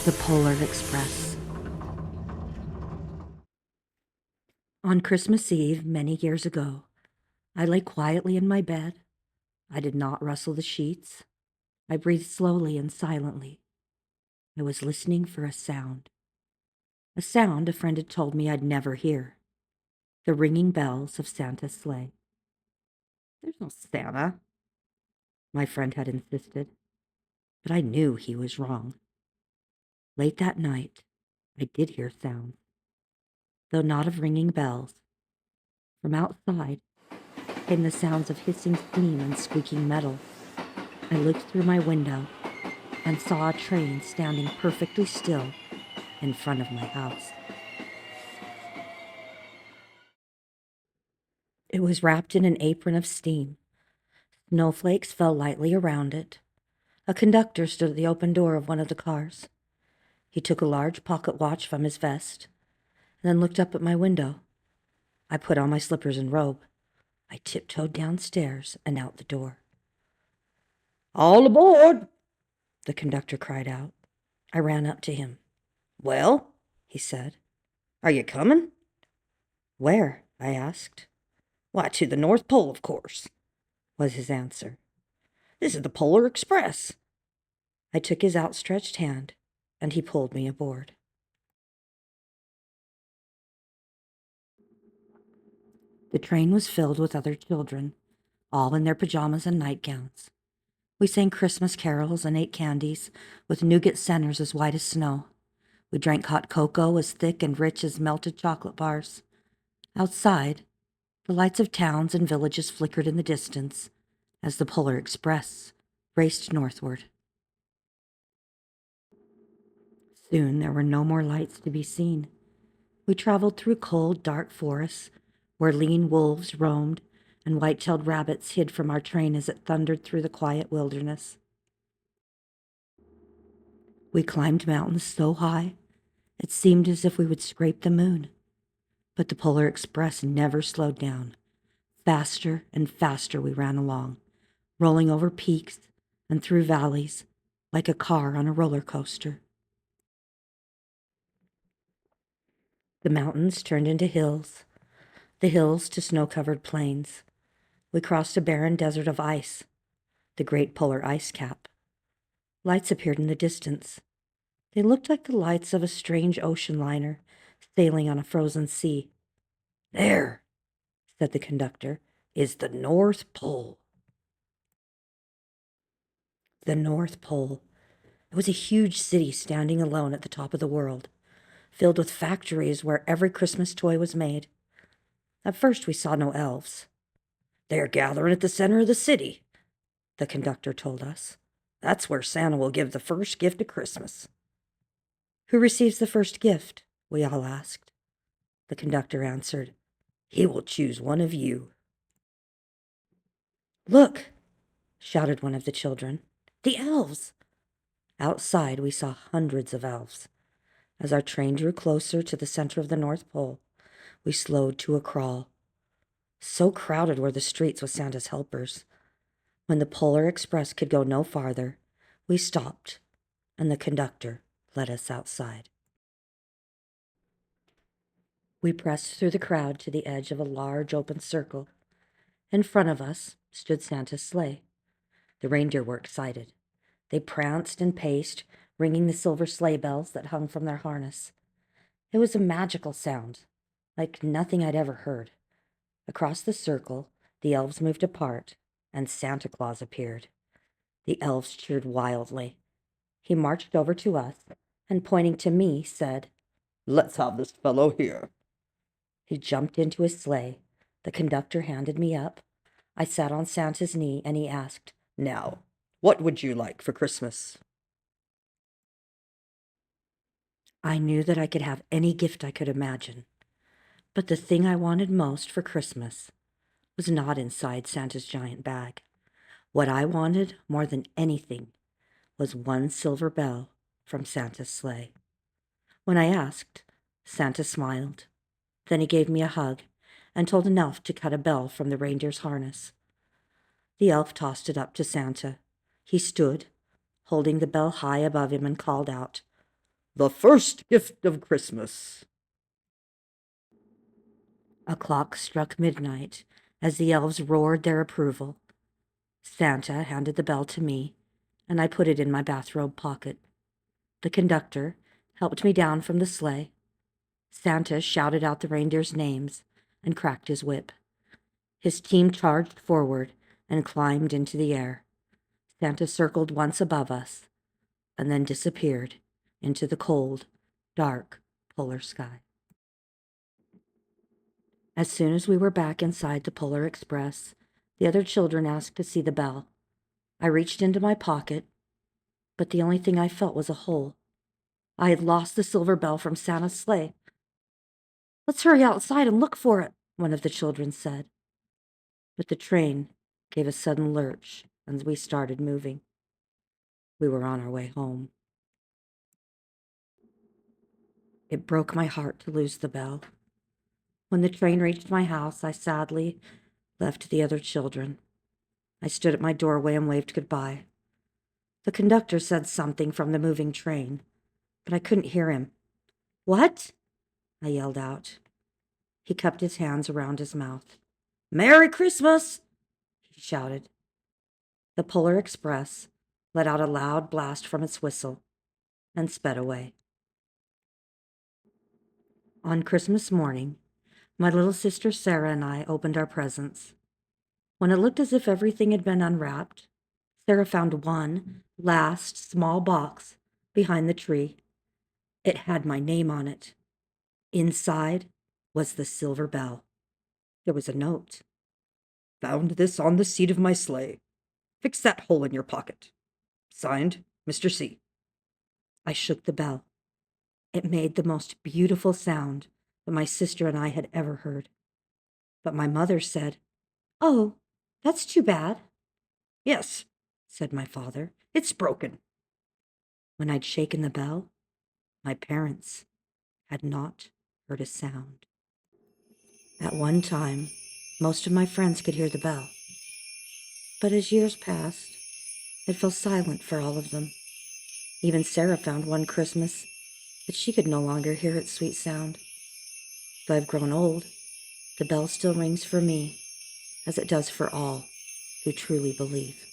The Polar Express. On Christmas Eve, many years ago, I lay quietly in my bed. I did not rustle the sheets. I breathed slowly and silently. I was listening for a sound a friend had told me I'd never hear. The ringing bells of Santa's sleigh. There's no Santa, my friend had insisted, but I knew he was wrong. Late that night, I did hear sounds, though not of ringing bells. From outside came the sounds of hissing steam and squeaking metal. I looked through my window and saw a train standing perfectly still in front of my house. It was wrapped in an apron of steam. Snowflakes fell lightly around it. A conductor stood at the open door of one of the cars. He took a large pocket watch from his vest and then looked up at my window. I put on my slippers and robe. I tiptoed downstairs and out the door. "All aboard!" the conductor cried out. I ran up to him. "Well," he said, "are you coming?" "Where?" I asked. "Why, to the North Pole, of course," was his answer. "This is the Polar Express." I took his outstretched hand, and he pulled me aboard. The train was filled with other children, all in their pajamas and nightgowns. We sang Christmas carols and ate candies with nougat centers as white as snow. We drank hot cocoa as thick and rich as melted chocolate bars. Outside, the lights of towns and villages flickered in the distance as the Polar Express raced northward. Soon there were no more lights to be seen. We traveled through cold, dark forests where lean wolves roamed and white-tailed rabbits hid from our train as it thundered through the quiet wilderness. We climbed mountains so high it seemed as if we would scrape the moon. But the Polar Express never slowed down. Faster and faster we ran along, rolling over peaks and through valleys like a car on a roller coaster. The mountains turned into hills, the hills to snow-covered plains. We crossed a barren desert of ice, the great polar ice cap. Lights appeared in the distance. They looked like the lights of a strange ocean liner sailing on a frozen sea. "There," said the conductor, "is the North Pole." The North Pole. It was a huge city standing alone at the top of the world, filled with factories where every Christmas toy was made. At first we saw no elves. "They are gathering at the center of the city," the conductor told us. "That's where Santa will give the first gift of Christmas." "Who receives the first gift?" we all asked. The conductor answered, "He will choose one of you." "Look!" shouted one of the children. "The elves!" Outside we saw hundreds of elves. As our train drew closer to the center of the North Pole, we slowed to a crawl. So crowded were the streets with Santa's helpers. When the Polar Express could go no farther, we stopped, and the conductor led us outside. We pressed through the crowd to the edge of a large open circle. In front of us stood Santa's sleigh. The reindeer were excited. They pranced and paced, ringing the silver sleigh bells that hung from their harness. It was a magical sound, like nothing I'd ever heard. Across the circle, the elves moved apart, and Santa Claus appeared. The elves cheered wildly. He marched over to us, and pointing to me, said, "Let's have this fellow here." He jumped into his sleigh. The conductor handed me up. I sat on Santa's knee, and he asked, "Now, what would you like for Christmas?" I knew that I could have any gift I could imagine. But the thing I wanted most for Christmas was not inside Santa's giant bag. What I wanted more than anything was one silver bell from Santa's sleigh. When I asked, Santa smiled. Then he gave me a hug and told an elf to cut a bell from the reindeer's harness. The elf tossed it up to Santa. He stood, holding the bell high above him, and called out, The first gift of Christmas. A clock struck midnight as the elves roared their approval. Santa handed the bell to me, and I put it in my bathrobe pocket. The conductor helped me down from the sleigh. Santa shouted out the reindeers' names and cracked his whip. His team charged forward and climbed into the air. Santa circled once above us and then disappeared into the cold, dark polar sky. As soon as we were back inside the Polar Express, the other children asked to see the bell. I reached into my pocket, but the only thing I felt was a hole. I had lost the silver bell from Santa's sleigh. "Let's hurry outside and look for it," one of the children said. But the train gave a sudden lurch and we started moving. We were on our way home. It broke my heart to lose the bell. When the train reached my house, I sadly left the other children. I stood at my doorway and waved goodbye. The conductor said something from the moving train, but I couldn't hear him. "What?" I yelled out. He cupped his hands around his mouth. "Merry Christmas!" he shouted. The Polar Express let out a loud blast from its whistle and sped away. On Christmas morning, my little sister Sarah and I opened our presents. When it looked as if everything had been unwrapped, Sarah found one last small box behind the tree. It had my name on it. Inside was the silver bell. There was a note. Found this on the seat of my sleigh. Fix that hole in your pocket. Signed, Mr. C. I shook the bell. It made the most beautiful sound that my sister and I had ever heard. But my mother said, "Oh, that's too bad." Yes, said my father. It's broken. When I'd shaken the bell, my parents had not heard a sound. At one time, most of my friends could hear the bell. But as years passed, it fell silent for all of them. Even Sarah found one Christmas that she could no longer hear its sweet sound. Though I've grown old, the bell still rings for me, as it does for all who truly believe.